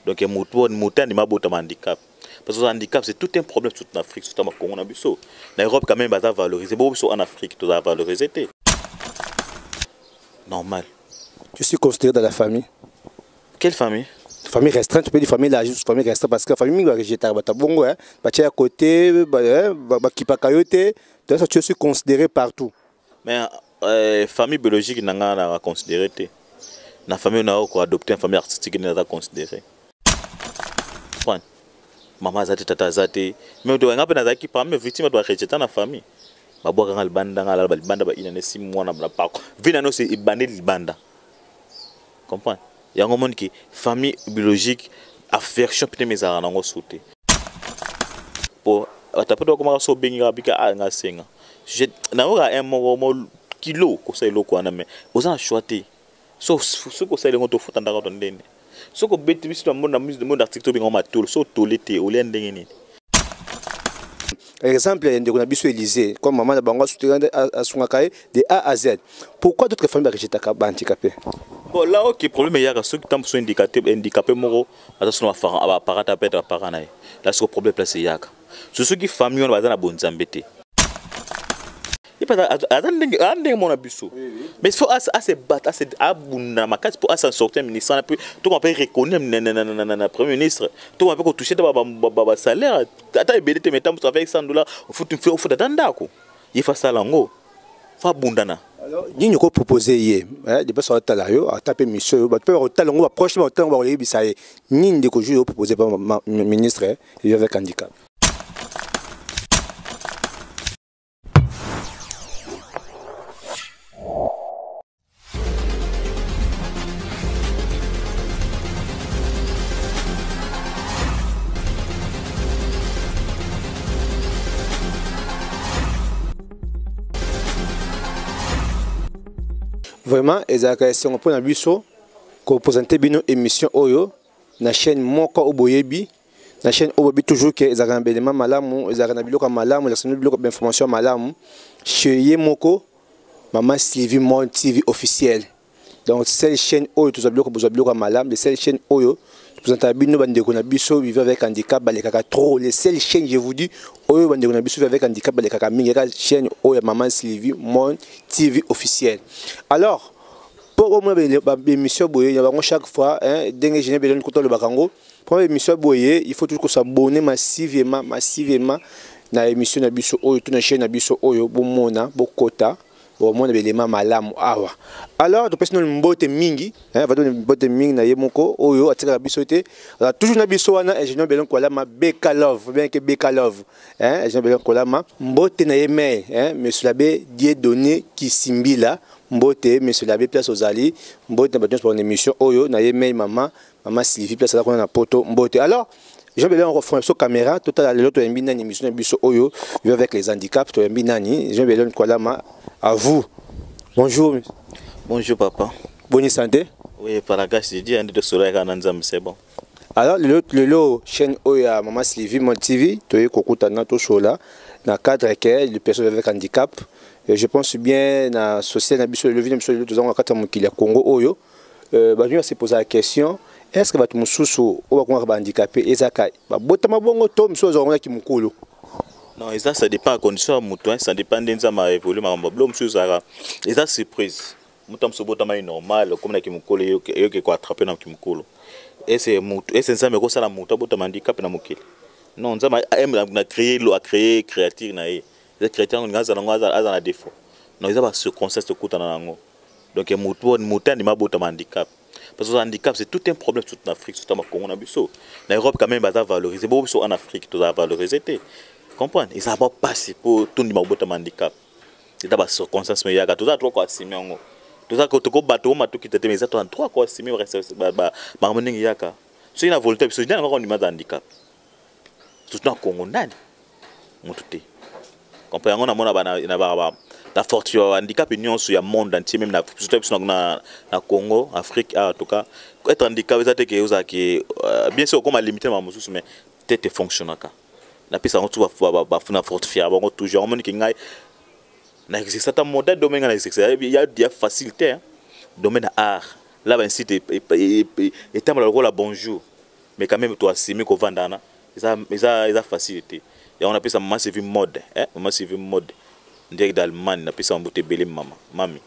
Donc mouton ni mabota handicap. Parce que le handicap c'est tout un problème toute l'Afrique, surtout au Congo, en Europe quand même va valoriser, beaucoup en Afrique tout va valoriser. Normal. Tu suis considéré dans la famille. Quelle famille? Famille restreinte, tu peux dire famille là, juste famille restreinte parce que la famille va rejeter bah bongo hein, bah tu es à côté, bah qui pas cayoté, donc tu suis considéré partout. Mais famille biologique n'a considéré. La famille on a adopté une famille artistique n'a pas considéré. Maman zate tata zate, mais on a pas d'aki parmi victimes doit rejeter la famille. Ba boka ngal banda ngal banda ba ina ne 6 mois na ba pa. Vina no c'est ibane libanda. Comprends? Il y a un monde qui famille biologique affection peut mes arana ngo sauter. Pour taper do comment so benga bika nga senga. Je na ora un mo kilo ko sai loko na me. Oza choiter. So ko sai le ngoto futa ndaka to ndene. So ko beti biso monde article bingo matolo so tolete o lendenge ni. Exemple, il y a des Élysée, comme maman de Bango à Sungakaye, de A à Z. Pourquoi d'autres familles rejettent les handicapés? Bon, là, ok, le problème, il y a ceux qui sont handicapés, moro, attention, à parata peut-être à paranaï. Là, c'est le problème, c'est Yaka. C'est ceux qui famille, on va dans la bonne zambété. Il n'y a pas de mon abuso. Mais il faut assez battre, assez abonder ma case pour s'en sortir, ministre. Tout on peut reconnaître le Premier ministre. Tout on peut toucher le salaire. Attends, il y a des avec $100. Il faut d'attendre. Il faut ça lango. Il faut abondana. Alors, il y a proposé hier. Des personnes à l'heure, à taper monsieur, tu peux retarder, on va prochainement au temps, on va aller bisaï. Ni des que je proposé par le ministre, il y avait handicap. Vraiment, si on prend un bureau, qu'on présente une émission Oyo, la chaîne Moko Oboyebi, la chaîne Oboyebi toujours que ils ont un élément malamu, ils ont un biloko malamu, ils ont un biloko d'information malamu. Chez Moko, Maman Sylvie Mon TV officiel. Donc cette chaîne Oyo, tous les biloko malamu, de cette chaîne Oyo, présente un bureau vivre avec handicap, balekaka trop. Les seules chaînes, je vous dis, Oyo vivre avec handicap, balekaka minga chaîne Oyo Maman Sylvie Mon TV officiel. Alors, pour l'émission Boye, il y a chaque fois, dès que je n'ai pas le bakango, pour l'émission Boye, il faut toujours s'abonner massivement dans l'émission Nabiso Oyo, toute la chaîne Nabiso Oyo, Bomona, Bokota. Bon, moi, je malamu awa. Alors, tu peux nous mbote mingi, va donner mbote mingi na yemoko, oyo, atira la bisote. Alors, toujours na bisoana, et je n'ai pas besoin ma beka love, bien que beka love, je n'ai pas besoin ma mbote na yeme, monsieur l'abbé, Dieu donné qui simbila, mbote, monsieur l'abbé, place aux alliés, mbote na besoin pour une émission, oyo, na yeme, maman Sylvie, place à la qu'on a poto, mbote. Alors, j'ai besoin de refaire sur caméra, tout à l'heure, tu as une émission de oyo, avec les handicaps, tu as une j'ai besoin de à vous. Bonjour. Bonjour papa. Bonne santé. Oui, par la gâche, j'ai dit, c'est bon. Alors, le chaîne Oya Maman Sylvie Mon TV, tu es Kokutana, tu es là, dans le cadre de les personnes avec handicap. Et je pense bien dans la société, dans le village, dans le cadre de Congo Oyo. Je vais se poser la question, est-ce que tu es handicapé? Non, ça dépend de la condition de ça dépend de l'évolution. Et ça, surprise. C'est normal, comme les gens qui ont attrapé dans le et c'est ça, mais ça, la handicap dans le non, ça a créé créatif. Les créateurs ont un défaut. Non, ils ont ce concept de donc, les gens handicap. Parce que le handicap, c'est tout un problème toute l'Afrique, surtout au Congo. En Europe, quand même, va valoriser. Beaucoup en Afrique, tout va valoriser. Comprendre? Ils n'ont pas passé pour tout le monde handicap. C'est d'abord circonstance, mais il y a tout ça, trois quoi, Simeon. Tout ça, quand tu as bateau, tu as mais ça, tu as trois quoi, Simeon, Marmoning Yaka. C'est une volonté, parce que je n'ai pas de handicap. Surtout au Congo, on tout est. Comprenez? On a la fortune handicap union sur le monde entier, même surtout dans le Congo, Afrique, en tout cas. Être handicapé, c'est que bien sûr, comme à limiter ma mousse, mais tête fonctionne. La piste on trouve va fortifier avant toujours on qui ngai na c'est un modèle domaine il y a des facilités domaine art là ben site et la bonjour mais quand même toi assumer qu'on vendana ça facilité et on appelle ça massive mode massive mode ndek d'Allemagne na pesa mbote belé mami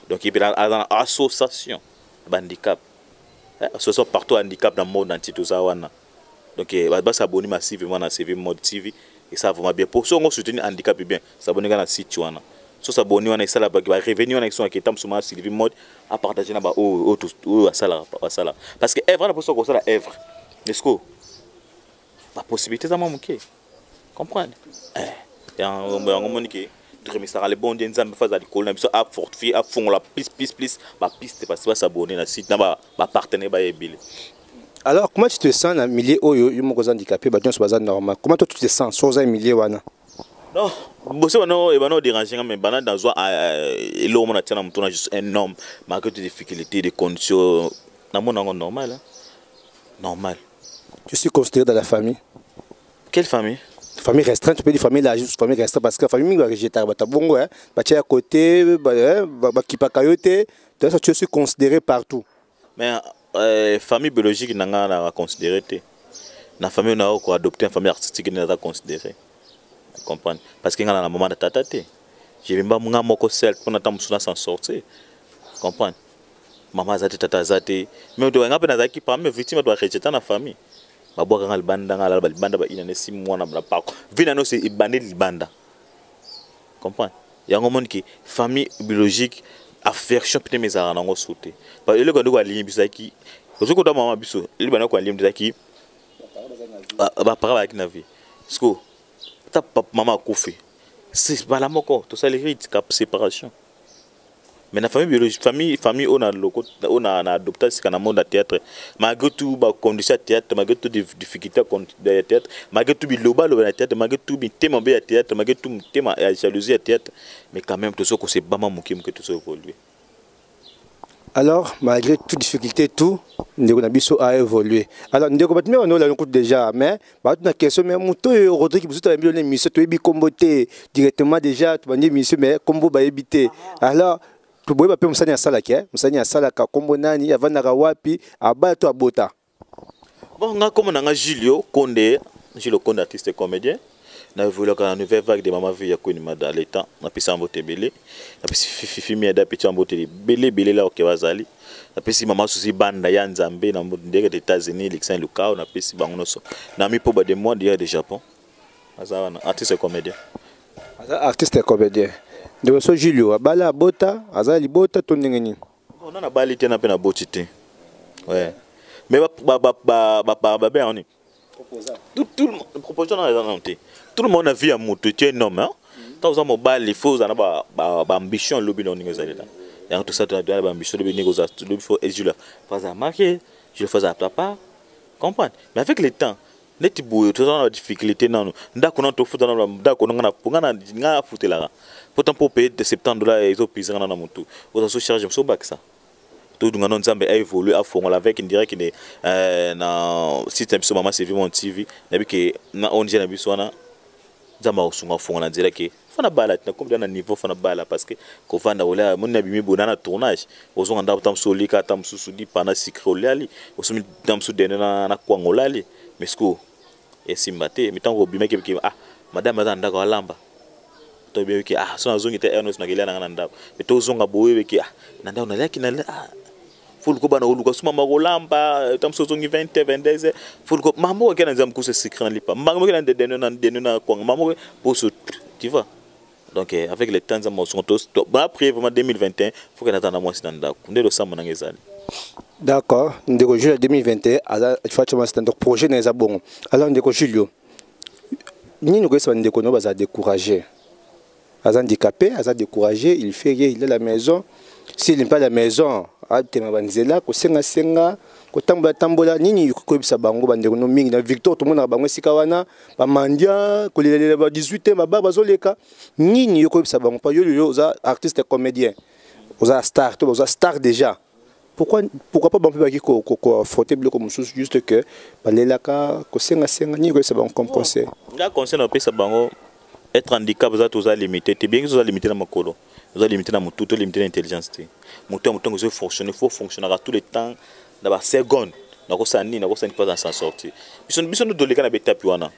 donc il y a association handicap association partout handicap dans le monde entier tout ça wana donc bah s'abonner massivement na CV mode TV et ça vraiment bien pour ceux qui soutenir handicap bien s'abonner dans site wana so s'abonner wana ça là ba revenir wana sont qui tam sur CV mode à partager na ba tout ça là parce que œuvre na pour ça que ça la œuvre est-ce que la possibilité ça m'a manqué comprendre et on monique mais ça les bons des nzambe face à l'école na biso a fortifier a fond la plus ba piste parce que s'abonner na site na ba partenaire ba ebile. Alors comment tu te sens na milieu oyo yo moko handicapé ba nyonso baza normal comment toi tu te sens sur un milieu wana non bosse wana e bana déranger mais bana dans zo et l'homme na tena mutuna juste un homme malgré des difficultés des conditions na mon normal hein? Normal. Je suis considéré dans la famille. Quelle famille? Famille restreinte, tu peux dire famille là, juste famille restreinte parce que la famille va rejeter à bongo hein, bah tu es à côté, bah qui pas cailloter, donc tu es considéré partout. Mais famille biologique n'a considéré té. La famille on a adopté une famille artistique n'a pas considéré. Comprendre parce qu'il y a la maman de tata té. Je vais pas mon moko seul pour n'attendre son s'en sortir. Comprendre. Maman zate tata zate, mais tu as pas qui parmi victime doit rejeter la famille. Baboka ngal banda ngala banda ba inane 6 mois na bra vina no c'est ibandé libanda comprendre yango mon ki famille biologique affection peut mes ara nango sauter parce que le gondo kwa ligne bisaki ozoko ta mama biso le bana kwa ligne bisaki ba para ba ki na vie sko ta papa mama kufi c'est pas la moko tout ça les rites cap séparation. Mais la famille biologique, famille on a adopté ce qu'on a monde à théâtre. Malgré tout, bah condition à théâtre, malgré tout des difficultés à théâtre, malgré tout global à théâtre, malgré tout thème à théâtre, malgré tout thème à jalousie à théâtre, mais quand même tout ça que c'est pas mal que tout ça évolue. Alors malgré toute difficulté tout, Ndeko Nabiso a évolué. Alors Ndeko Batme on l'a écoute déjà mais bah une question mais muto Rodrigue vous avez mis l'émission tu es comboté directement déjà tu vas dire monsieur mais combo ba éviter. Alors tu boye ba pe musani ya sala ke musani ya sala ka kombo nani avanda wapi aba to abota bon nga comme na Julio Condé artiste et comédien na voulu ka nouvelle vague de mama vie ya ko ni dans le temps na pisa mbote belé na pisa fifi mi ada petit mbote belé là ok bazali na pisa mama susi banda ya nzambe na ndeke des États-Unis Saint Lucas na pisa bango so na mi po ba de mois de Japon aza artiste et comédien de so Julio abala bota azali bota to ndengeni on a bali tena pe na botité ouais mais ba ben on est tout le monde proposition dans tout le monde a vu un moto tu es un homme hein tant ça mo bali faut ça na ba ambition lobi no ningo zali là et tout ça tu as ba ambition lobi ningo za lobi faut et Julio pas à marquer je le faisais à papa comprendre mais avec le temps neti boyo tout ça na difficulté non ndako na to futa na ndako na pungana nga futela pourtant pour payer de $70 ils ont payé dans mon tout aux so charge so back ça tout donc on nzambe a évolué à fond avec une direct qui na système so mama c'est mon TV na biki na on je na biso na nzamba osunga fond na dire que fana bala na comme dans niveau fana bala parce que ko vanda ola mon na bimi bona na tournage ozonga ndabo tam solika tam susudi pana sikre olali osumi tam su dene na kwangolali mais sko et simbate mais tant ko bima ke madame azanda ko lamba to be ki so azongi te ernos na gelana na ndabo mais to zonga boye ki na ndabo na laki na fulu ko bana oluka suma magolamba tam so zongi 20 22 fulu ko mamo ke na nzam ko se sikre lipa mamo ke na dene na kwang mamo pour ce tu vois donc avec les temps on sont tous après vraiment 2021 faut que n'attendre moi c'est ndako ndelo sama na ngezali. D'accord, ndeko Julio 2021 ala fatima c'est un projet na bon. Alors ndeko Julio ni nous que ndeko no baza décourager. Aza handicapé, aza découragé, il fait rien, il est à la maison. S'il n'est pas à la maison, a tema banzela ko senga ko tambola nini ko bisa bango bandeko no mingi na Victor tout monde na bango sika wana ba mandia ko lele ba 18 ba bazoleka nini ko bisa bango pa yo za artiste comédien. Oza star, to oza star déjà. Pourquoi pas bon peu ko frotter bloc comme chose juste que balelaka ko senga ni ko bisa bango comme conseil. Là conseil na pesa bango être handicap vous êtes limité c'est bien que vous êtes limité dans makolo vous êtes limité dans mon tout limité l'intelligence moto que vous fonctionner faut fonctionner à tout le temps dans la seconde nakosa nini nakosa pas dans s'en sortir biso no doleka na betapi wana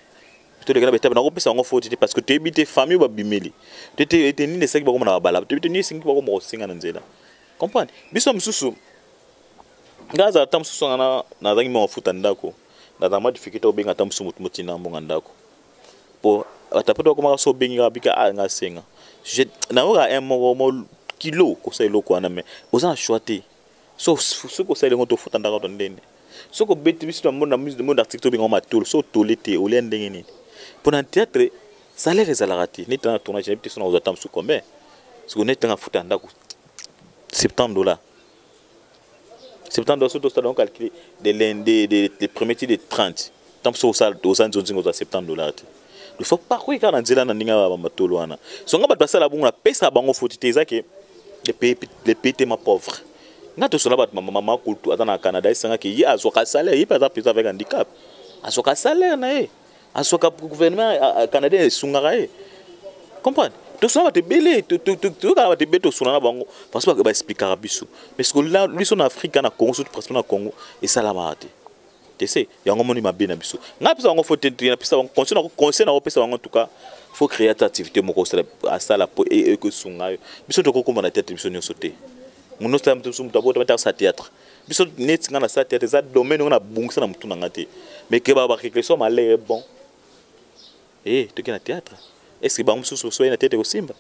doleka na betapi nakopesa ngo faute parce que tebite famille ba bimeli te nini saki ba komona bala tebite ni singi ba ko mo singa na nzela comprendre biso msusu ngaza tam msusu na zangi mo futa ndako na za ma difficulté obenga tam msusu mutina mbonga ndako po atapeto ko ma so benga bika nga senga na ora un mo kilo ko sa eloko wana mais oza choité so ko sa lengo to futa ndako to ndene so ko beti biso na monde article to benga matolo so tolete o le ndenge nini pour un théâtre salaire ezalaka te neti na tournage neti so na oza tam msusu combien so neti nga futa ndako $70 $70 surtout ça donc calculer des premiers de 30 tant so ça aux anzonzingo za $70 il faut pas quoi quand nzela na ndinga ba matolo wana so nga bato basala bongo na pesa bango foti te zake les pays ma pauvre nga to so na bato mama kultu atana Canada isanga ki yi azoka salaire yi pas avec handicap azoka salaire na ye azoka gouvernement canadien sungara ye comprendre donc ça va te belé tu va te beto sur na bango parce que ba expliquer biso mais ce que là lui son Afrique na Congo surtout presque na Congo et ça la marate tu sais ya ngo moni mabe na biso nga pesa ngo faut te na pesa ngo conseil na pesa ngo en tout cas faut créer cette activité moko à ça la et que sunga biso to ko komona tête biso nyo sauter muno sta mtu mutabo to sa théâtre biso net nga na sa théâtre za domaine nga na bungisa na mtu na ngate mais que ba réflexion malé bon to ke na théâtre est-ce que bam sous soit na tête au Simba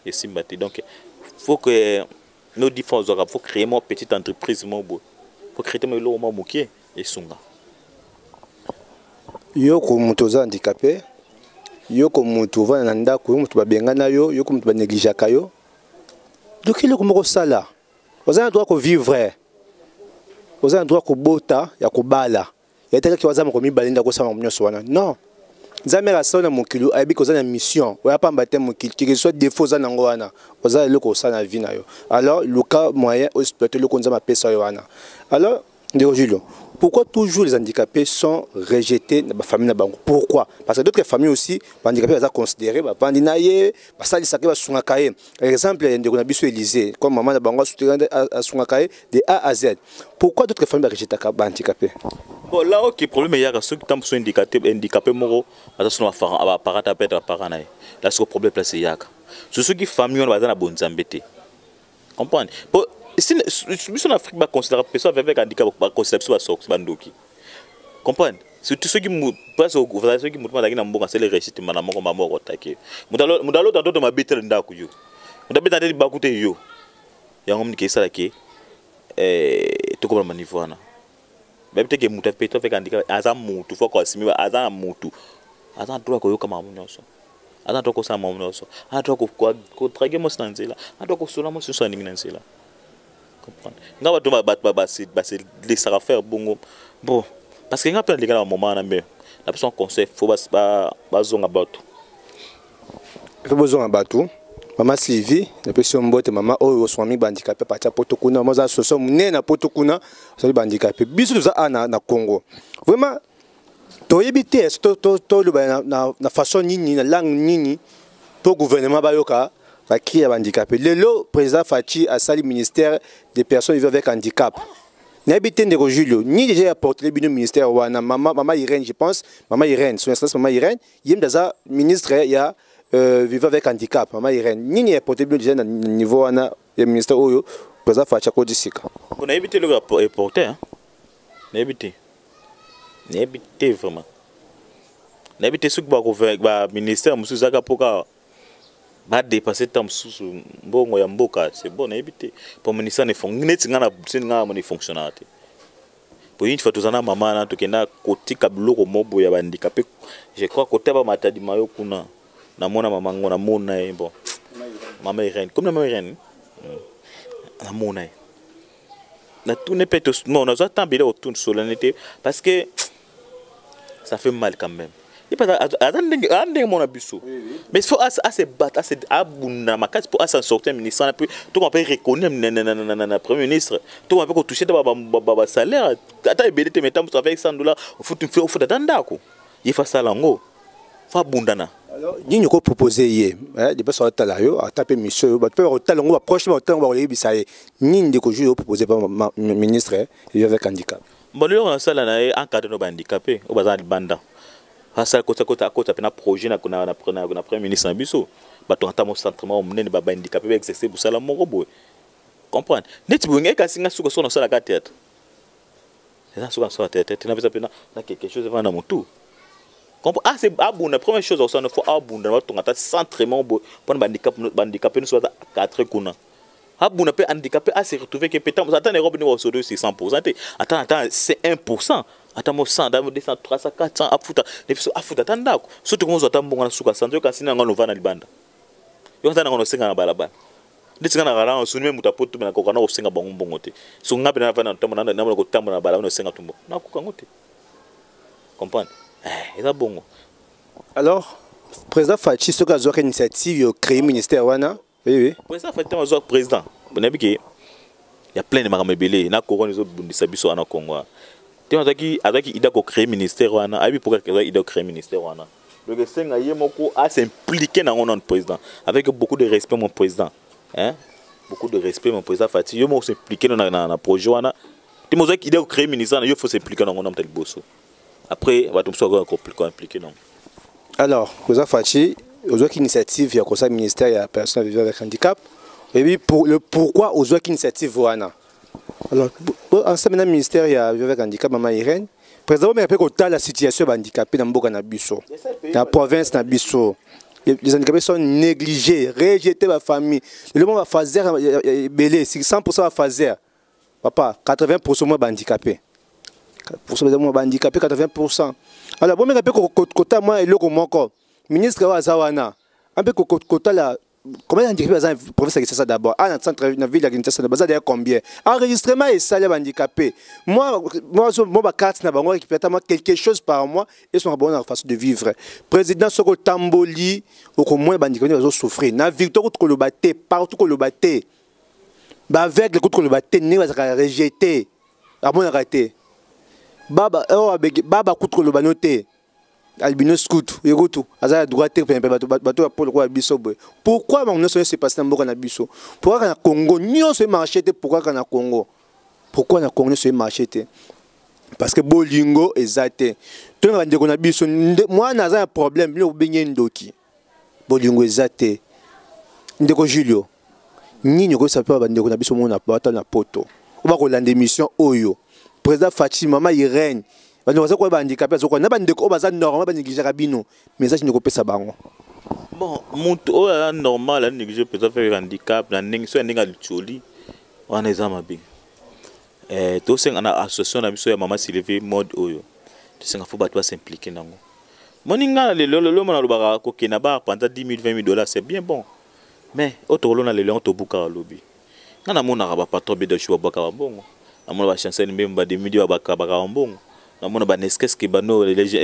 et Simba donc faut que nos défenses faut créer une petite entreprise mon beau faut créer mon lo mo moké et sunga yo ko mutoza handicapé yo ko mutu va na ndako mutu babenga na yo ko mutu ba négliger kayo donc il ko moko sala oza droit ko vivre oza droit ko bota ya ko bala ya teka ki wazama ko mibalinda ko sama munyoso wana non Zamera sona mokilo ayebi koza na mission oya pamba te mokilo ki soit défaut za nango wana oza eloko osala na vie na yo alors le cas moyen o exploiter le konza mapesa yo wana alors Ndeko Julio, pourquoi toujours les handicapés sont rejetés dans la famille? Pourquoi? Parce que d'autres familles aussi, les handicapés sont considérés, par exemple, Ndeko Élysée, comme maman de Bango de A à Z. Pourquoi d'autres familles rejettent les handicapés? Bon, là, le problème est que ceux qui sont handicapés, là, c'est le problème placé. C'est ceux qui familles ont besoin de bonnes embêtés. Comprenez? Si en Afrique, on considère que les personnes avec handicap sont bandoki. Comprenez? C'est tous ceux qui passent au gouvernement, ceux qui montent dans le c'est les récités, madame, comme maman, attaqué. Moudalo, dans d'autres, ma bête, l'endako yo. Moudalo, dans d'autres, bakute yo. Il y a un homme qui est ça qui est tout comme le niveau. Même si vous avez fait un handicap, il faut que vous ayez un moutou. Azan droit ko yoka mamu nyoso. Azan droit ko sa mamu nyoso. Azan droit ko trage mo sanzela. Azan droit ko sola mo so ningi nansela. Comprendre. Nga bato ba se laisser faire bongo. Bon, parce que nga pena les gars au moment na me. La personne conseil faut ba zonga bato. Faut besoin bato. Maman Sylvie, la personne mbote maman o swami handicapé patia potokuna moza soso munena potokuna so handicapé. Biso za na Congo. Vraiment to yebite to na façon nini na langue nini pour gouvernement bayoka va créer handicapé. Le président Fachi a sali ministère des personnes vivant avec handicap. N'habite Ndeko Julio ni déjà apporté le ministère wana maman Irène je pense maman Irène son excellence maman Irène yem daza ministre ya vivant avec handicap maman Irène ni apporté déjà na niveau wana ya ministère oyo président Fachi ko disika. On a évité le reporter hein. N'habite n'habite vraiment n'habite ce que ba ministère monsieur Zaka Poka va dépasser tant sous bongo ya mboka c'est bon n'habite pour ministère ne fonctionne pour une fois tous ana maman na to kenda côté kabloko mobo ya handicapé je crois côté ba matadi mayo kuna na mona mama ngona mona bon maman Irène comme maman Irène na mona na tout n'est pas non on a attend bien autour de solennité parce que ça fait mal quand même. Il pas attendre mon abisso. Mais il faut assez battre, assez abunda ma case pour s'en sortir ministre puis tout on peut reconnaître na premier ministre. Tout on peut toucher ba salaire. Ata ebelete metam avec $100 au faut attendre ko. Il faut ça lango. Faut abundana. Alors, nous avons proposé hier, des personnes qui ont tapé monsieur, qui ont talongo approche, qui ont talongo les bisaï. Nous avons proposé par le ministre avec handicap. bon lelo na sala na encadre no handicapé o baza libanda asa kota pena projet na premier ministre na biso bato ata mo centrement monene ba handicapé ba exercer bu sala moko boy comprendre neti bonge kasinga suko so na sala ka théâtre eza suko na sala théâtre na visa pena na quelque chose va na motu comprendre ah c'est abunda première chose au son faut abunda bato ata centrement boy pour handicapé nous soit 4 kuna abuna pe handicapé a se retrouver que peut-être attends les robes au sodo c'est 100% attends c'est 1%. Atamo 100, 200, 300, 400, afuta tandako. Surtout quand on attend bon suka santo kasi na ngano vana libanda. Yo tanda ngano senga na balabala. Nditsinga na gara on sunime mutapoto na kokana o senga bango bongote. So ngabe na vana ntambo na ko tambo na balabala no senga tumbo. Na kokangote. Comprendre? Eza bongo. Alors, président Fachi ce ka zo ka initiative yo créer ministère wana. Oui. Président Fachi zo président. Bonabiki il y a plein de makamebele na korona zo bundisa biso ana Congo. Il a créé ministère wana abi pourquoi il a créé ministère wana le senga yemoko a s'impliquer dans notre président avec beaucoup de respect mon président hein beaucoup de respect mon président Fati yo mo s'impliquer dans na projet wana ti mozo il a créé ministère il faut s'impliquer dans notre bosso après va tout ça impliquer non alors président Fati aux autres initiatives il y a comme ça ministère il y a personnes vivant avec handicap et puis pour le pourquoi aux autres initiatives wana. Alors, ensemble, le ministère, il y a avec handicap, Maman Irène. Président, mais après, quand la situation handicapée dans Boka Nabiso, dans la province Nabiso, les handicapés sont négligés, rejetés par la famille. Le monde va faire belé, 100% va faire. Papa, 80% moins handicapés. 4% moins handicapés, 80%. Alors, bon, mais après, quand moi, et le ministre Wazawana, un peu quand la combien d'handicapés dans la province de ça d'abord? Ah, dans la ville de Kinshasa, d'ailleurs combien? Enregistrement et salaire handicapé. Moi, carte n'a pas qui peut quelque chose par mois et sont abonnés à la façon de vivre. Président Soko Tamboli, au moins handicapés va souffrir. Na victoire contre le batté, partout contre le batté. Avec le contre le batté, ne va pas rejeter. À bon arrêter. Baba contre le banoté. Albino scout, yegoto, aza droite bato pour quoi biso boy. Pourquoi on se passe dans Boka Nabiso? Pourquoi na Congo nyo se marché pourquoi na Congo? Pourquoi na Congo se marché? Parce que bolingo ezate. Tout na ndeko na biso moi naza un problème le benye ndoki. Bolingo ezate. Ndeko Julio. Nini ko sape ba ndeko na biso mona bata na poto. Oba ko lande mission oyo. Président Fatima Maman Irène. Bon, mon normal, négligé peut-être faire handicap, la négligence est choli, on est à ma bing. Tous ces associations na biso ya Maman Sylvie mode oyo. Tous ces faut battre s'impliquer nango. Moninga le mona lobaka ko kenaba pendant 10 000 20 000 $, c'est bien bon. Mais autre lona le lion to buka lobby. Ngana mona ba patron be de chou baka bongo. Amona ba chancel mbemba de midi ba baka bongo. Na mona ba neskes ki bano les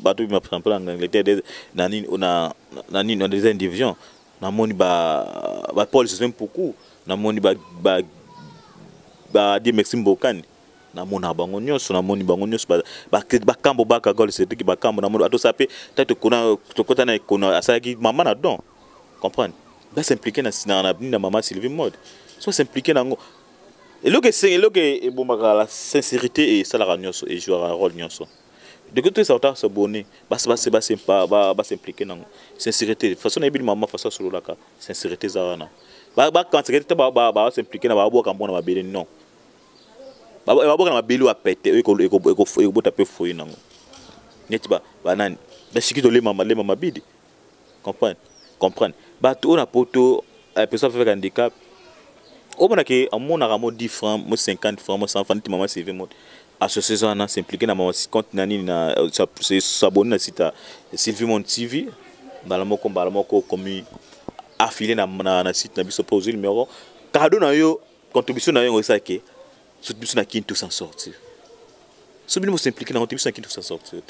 bato bi ma exemple en Angleterre nani on deuxième division na moni ba Paul se même beaucoup na moni ba di Maxime Bokani na mona bango nyonso na moni bango nyonso ba kambo ba ka gol c'est qui ba kambo na mona ato sape tete kuna to kota na kona asaki maman na don comprendre ba s'impliquer na Maman Sylvie mode so s'impliquer nango. Et là que bon la sincérité et ça la nyonso et jouer un rôle nyonso. De côté ça va s'abonner, va s'impliquer dans sincérité. De façon évidemment maman façon sur la cas, sincérité ça na. Ba quand va s'impliquer na ba bo quand bon na belé non. Ba bo na belé a péter et ko taper fouiller nango. Net ba nani. Ba sikito le mama bidi. Comprendre. Ba tout na poto personne avec handicap. Au moins que on a 10 francs, 50 francs, 100 francs, Maman Sylvie mode. Association on s'impliquer na Maman compte nani na s'abonner na site Sylvie Monde TV. Balamoko comme affilié na site na biso poser numéro. Cadeau na yo contribution na yo ça que contribution na qui tout s'en sortir. Sobino s'impliquer na contribution na qui tout s'en sortir.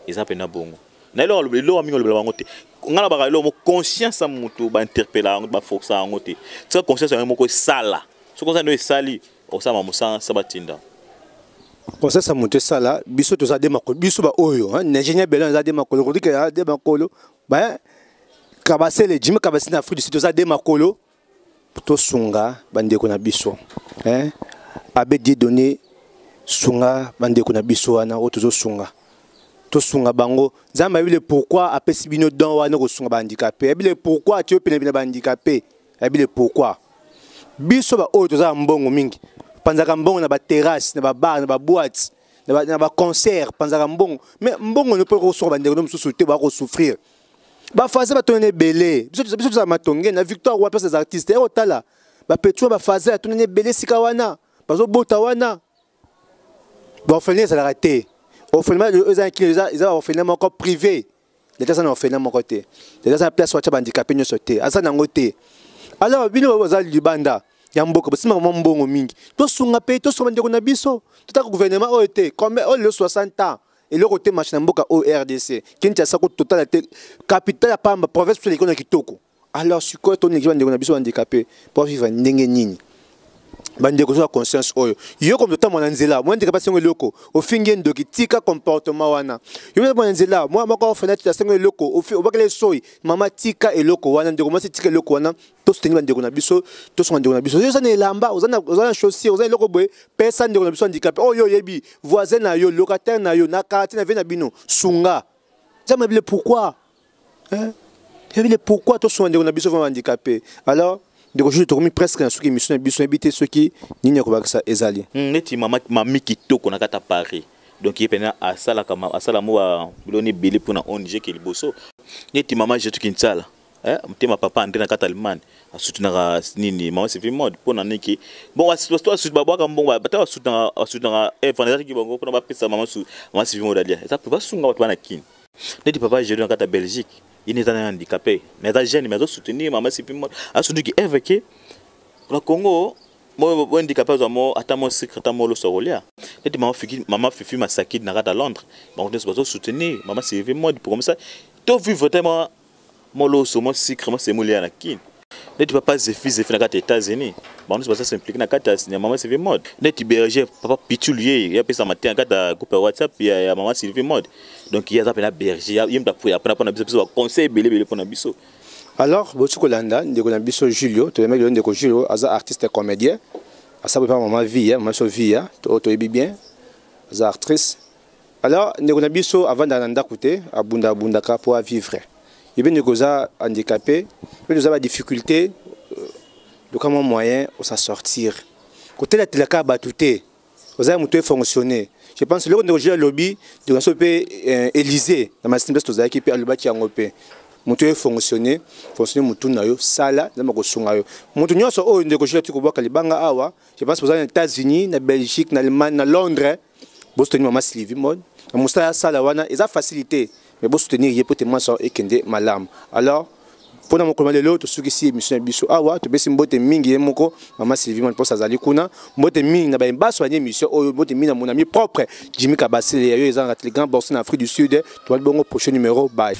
Et ça pena bongo. Na lo amingo le bangote. Ngala ba lo mo conscience a mutu ba interpeller ba force a ngote. Ça conscience a moko sala. So conscience no sali o sa mamusa sabatinda. Conscience a mutu sala biso to za de makolo biso ba oyo hein ingénieur belan za de makolo ko dike de makolo ba kabase le jimi kabase na Afrique du Sud to za de makolo to sunga bande ko na biso hein abe di donner sunga bandeko na biso wana o tozo sunga to sunga bango nzamba bile pourquoi apesi bino don wana ko sunga ba handicapé bile pourquoi tu pene bina ba handicapé bile pourquoi biso ba o toza mbongo mingi panzaka mbongo na ba terrasse na ba bar na ba boîte na ba concert panzaka mbongo mais mbongo ne peut ko sunga bandeko no mususu te ba ko souffrir ba faze ba tonne belé biso za matonge na victoire wa pesa des artistes et otala ba petro ba faze ya tonne belé sika wana bazo bota wana ba orphelinat ça l'a raté orphelinat ils ont orphelinat encore privé l'état ça na orphelinat mon côté l'état ça place wacha handicapé nyo sauté asa na ngoté alors bino baza libanda ya mboka basima mbongo mingi to sunga pe to sunga ndeko na biso to ta gouvernement o été comme o le 60 ans et le côté machine mboka au RDC kinti asa ko total capital ya pamba province sur l'économie kitoko alors si quoi ton équipe ndeko na biso handicapé pour vivre ndenge nini bandeko so conscience oyo yo comme temps mona nzela moi ndeka pasengo loko ofingi ndoki tika comportement wana yo mona nzela moi moko fenêtre ya sengo loko obakele soyi mama tika eloko wana ndeko moi tika eloko wana to soutenir bandeko na biso to so bandeko na biso yo sana elamba ozana chaussure ozana eloko boye pesa ndeko na biso handicapé oyo yebi voisin na yo locataire na yo na quartier na vie na bino sunga jamais bile pourquoi hein bile pourquoi to so bandeko na biso handicapé alors donc je te presque dans ce qui mission biso habiter ceux qui n'y a pas ça ezali neti mami kitoko na kata Paris donc il pena asala kama asala mo biloni bili pona ONG ke liboso neti mama jetu kinsala mtema papa ande na kata Allemagne asutuna nini mama c'est vraiment pona niki bon asutwa babwa ka mbongo bata asutuna fondation ki bongo pona ba pesa mama c'est vraiment dalia ça peut pas sunga watu bana kin neti papa jetu na kata Belgique il est un handicapé mais il jeune mais soutenir maman c'est plus à soutenir qui évoqué le Congo moi handicapé moi attends secret attends le sorolia et maman fifi masaki na à Londres donc on doit soutenir maman c'est vraiment pour comme ça tout vivre tellement moi le so moi secret moi c'est molia na kin ne tu papa Zéphis na kata États-Unis bon nous ça s'implique na kata maman c'est vraiment ne tu berger papa pitulier il y a pesa matin kata groupe WhatsApp ya maman Sylvie Mode donc il y a appelé berger il y a après biso conseil belé pour na biso alors botu kolanda ndeko na biso Julio to mec ndeko Julio aza artiste et comédien asa pas maman vie maman so vie to bien aza actrice alors ndeko na biso avant d'anda côté abunda ka pour vivre il bien ndeko za handicapé mais nous avons des difficultés de comment moyen pour s'en sortir côté la telaka batouté vous avez monté fonctionner je pense que le ndeko Julio lobby de la sope Élysée dans ma simple stoza qui peut le bâti en opé monté fonctionner mutu na yo sala na makosunga yo mutu nyonso o ndeko Julio tiko boka libanga awa je pense que aux États-Unis na Belgique na Allemagne na Londres bo soutenir maman Sylvie Mode na musala sala wana eza facilité mais bo soutenir ye potement ça ekende malam alors pour nous commander l'autre ce qui est émission biso awa to besi mbote mingi ye moko maman Sylvie Mode pour ça zali kuna mbote mingi na ba mbaso ya émission o mbote mingi na mon ami propre Jimmy Kabasele yo ezanga les grands boss en Afrique du Sud to bongo prochain numéro bye.